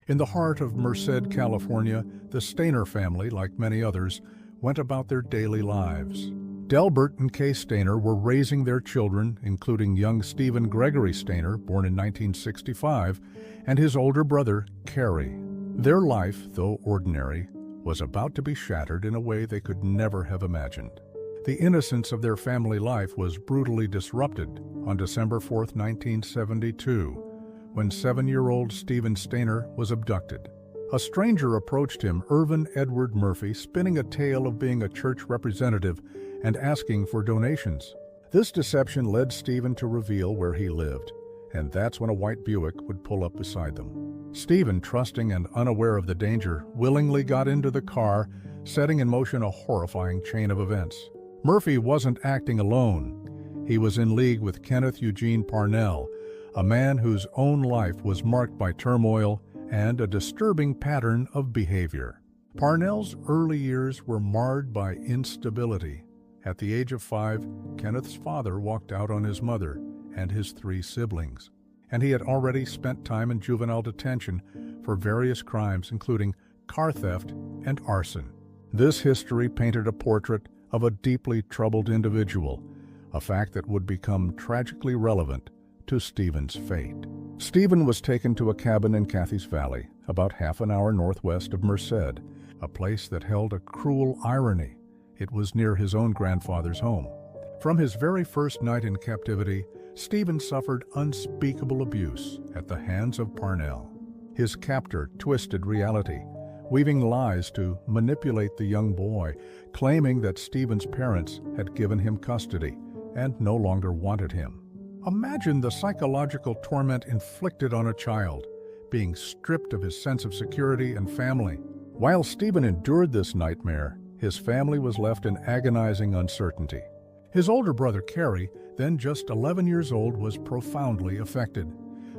In the heart of Merced, California, the Stainer family, like many others, went about their daily lives. Delbert and Kay Stainer were raising their children, including young Stephen Gregory Stainer, born in 1965, and his older brother, Carrie. Their life, though ordinary, was about to be shattered in a way they could never have imagined. The innocence of their family life was brutally disrupted on December 4, 1972, when 7-year-old Stephen Stainer was abducted. A stranger approached him, Irvin Edward Murphy, spinning a tale of being a church representative and asking for donations. This deception led Stephen to reveal where he lived, and that's when a white Buick would pull up beside them. Stephen, trusting and unaware of the danger, willingly got into the car, setting in motion a horrifying chain of events. Murphy wasn't acting alone. He was in league with Kenneth Eugene Parnell, a man whose own life was marked by turmoil and a disturbing pattern of behavior. Parnell's early years were marred by instability. At the age of 5, Kenneth's father walked out on his mother and his 3 siblings, and he had already spent time in juvenile detention for various crimes, including car theft and arson. This history painted a portrait of a deeply troubled individual, a fact that would become tragically relevant to Stephen's fate. Stephen was taken to a cabin in Cathy's Valley, about half an hour northwest of Merced, a place that held a cruel irony. It was near his own grandfather's home. From his very first night in captivity, Stephen suffered unspeakable abuse at the hands of Parnell. His captor twisted reality, weaving lies to manipulate the young boy, claiming that Stephen's parents had given him custody and no longer wanted him. Imagine the psychological torment inflicted on a child, being stripped of his sense of security and family. While Stephen endured this nightmare, his family was left in agonizing uncertainty. His older brother, Carrie, then just 11 years old, was profoundly affected.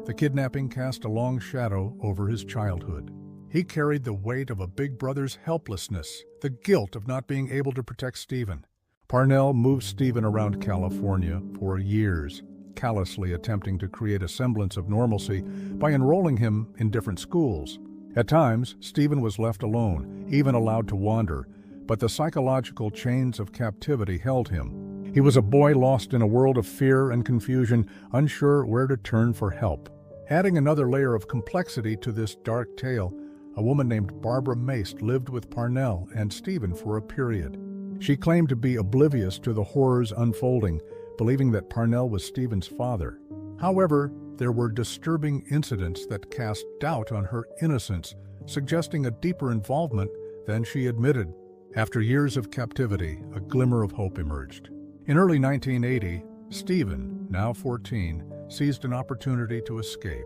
The kidnapping cast a long shadow over his childhood. He carried the weight of a big brother's helplessness, the guilt of not being able to protect Stephen. Parnell moved Stephen around California for years, callously attempting to create a semblance of normalcy by enrolling him in different schools. At times, Stephen was left alone, even allowed to wander, but the psychological chains of captivity held him. He was a boy lost in a world of fear and confusion, unsure where to turn for help. Adding another layer of complexity to this dark tale, a woman named Barbara Mace lived with Parnell and Stephen for a period. She claimed to be oblivious to the horrors unfolding, believing that Parnell was Stephen's father. However, there were disturbing incidents that cast doubt on her innocence, suggesting a deeper involvement than she admitted. After years of captivity, a glimmer of hope emerged. In early 1980, Stephen, now 14, seized an opportunity to escape.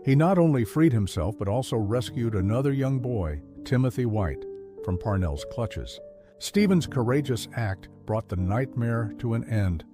He not only freed himself but also rescued another young boy, Timothy White, from Parnell's clutches. Stephen's courageous act brought the nightmare to an end,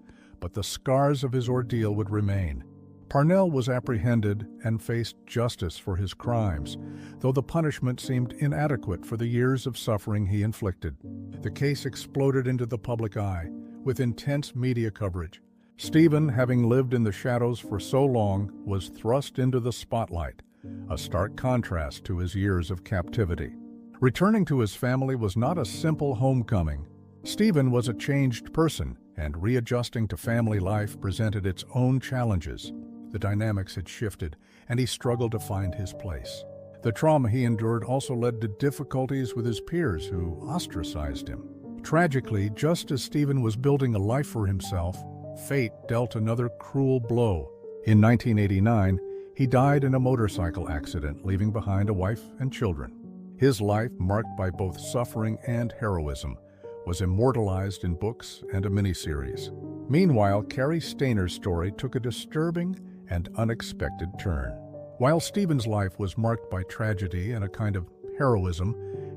but the scars of his ordeal would remain. Parnell was apprehended and faced justice for his crimes, though the punishment seemed inadequate for the years of suffering he inflicted. The case exploded into the public eye, with intense media coverage. Stephen, having lived in the shadows for so long, was thrust into the spotlight, a stark contrast to his years of captivity. Returning to his family was not a simple homecoming. Stephen was a changed person, and readjusting to family life presented its own challenges. The dynamics had shifted, and he struggled to find his place. The trauma he endured also led to difficulties with his peers who ostracized him. Tragically, just as Stephen was building a life for himself, fate dealt another cruel blow. In 1989, he died in a motorcycle accident, leaving behind a wife and children. His life, marked by both suffering and heroism, was immortalized in books and a miniseries. Meanwhile, Carrie Stainer's story took a disturbing and unexpected turn. While Stephen's life was marked by tragedy and a kind of heroism,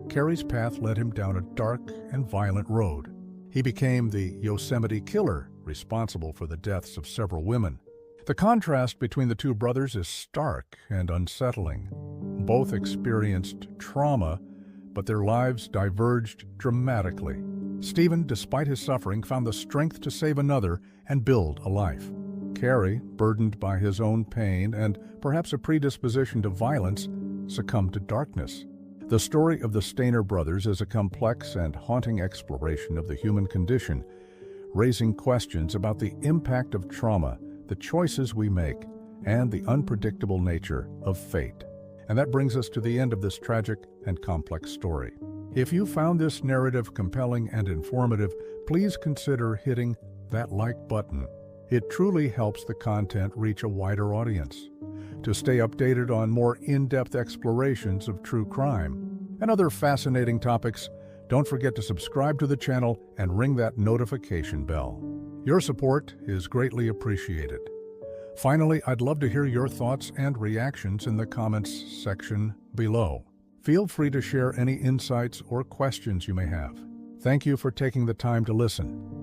Carrie's path led him down a dark and violent road. He became the Yosemite Killer, responsible for the deaths of several women. The contrast between the two brothers is stark and unsettling. Both experienced trauma, but their lives diverged dramatically. Stephen, despite his suffering, found the strength to save another and build a life. Carrie, burdened by his own pain and perhaps a predisposition to violence, succumbed to darkness. The story of the Stainer brothers is a complex and haunting exploration of the human condition, raising questions about the impact of trauma, the choices we make, and the unpredictable nature of fate. And that brings us to the end of this tragic and complex story. If you found this narrative compelling and informative, please consider hitting that like button. It truly helps the content reach a wider audience. To stay updated on more in-depth explorations of true crime and other fascinating topics, don't forget to subscribe to the channel and ring that notification bell. Your support is greatly appreciated. Finally, I'd love to hear your thoughts and reactions in the comments section below. Feel free to share any insights or questions you may have. Thank you for taking the time to listen.